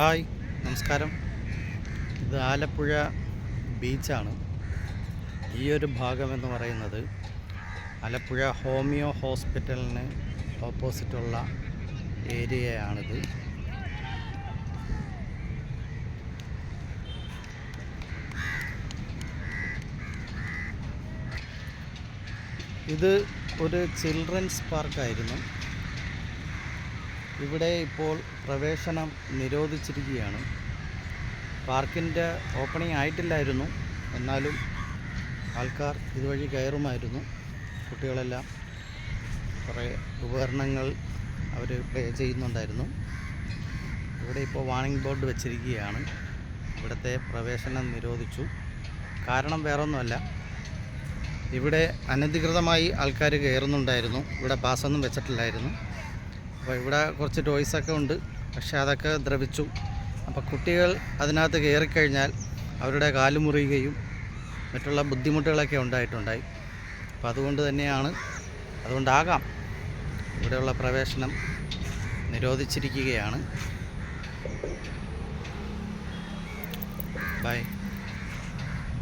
Hi, നമസ്കാരം. ഇത് ആലപ്പുഴ ബീച്ചാണ്. ഈ ഒരു ഭാഗമെന്ന് പറയുന്നത് ആലപ്പുഴ ഹോമിയോ ഹോസ്പിറ്റലിന് ഓപ്പോസിറ്റുള്ള ഏരിയയാണിത്. ഇത് ഒരു ചിൽഡ്രൻസ് പാർക്കായിരുന്നു. ഇവിടെ ഇപ്പോൾ പ്രവേശനം നിരോധിച്ചിരിക്കുകയാണ്. പാർക്കിൻ്റെ ഓപ്പണിംഗ് ആയിട്ടില്ലായിരുന്നു, എന്നാലും ആൾക്കാർ ഇതുവഴി കയറുമായിരുന്നു. കുട്ടികളെല്ലാം കുറേ ഉപകരണങ്ങൾ അവർ പ്ലേ ചെയ്യുന്നുണ്ടായിരുന്നു. ഇവിടെ ഇപ്പോൾ വാർണിംഗ് ബോർഡ് വെച്ചിരിക്കുകയാണ്. ഇവിടുത്തെ പ്രവേശനം നിരോധിച്ചു. കാരണം വേറൊന്നുമല്ല, ഇവിടെ അനധികൃതമായി ആൾക്കാർ കയറുന്നുണ്ടായിരുന്നു. ഇവിടെ പാസ്സൊന്നും വെച്ചിട്ടില്ലായിരുന്നു. അപ്പോൾ ഇവിടെ കുറച്ച് ടോയ്സൊക്കെ ഉണ്ട്, പക്ഷേ അതൊക്കെ ദ്രവിച്ചു. അപ്പോൾ കുട്ടികൾ അതിനകത്ത് കയറിക്കഴിഞ്ഞാൽ അവരുടെ കാല് മുറിയുകയും മറ്റുള്ള ബുദ്ധിമുട്ടുകളൊക്കെ ഉണ്ടായിട്ടുണ്ടായി. അപ്പോൾ അതുകൊണ്ടാകാം ഇവിടെയുള്ള പ്രവേശനം നിരോധിച്ചിരിക്കുകയാണ്. ബൈ.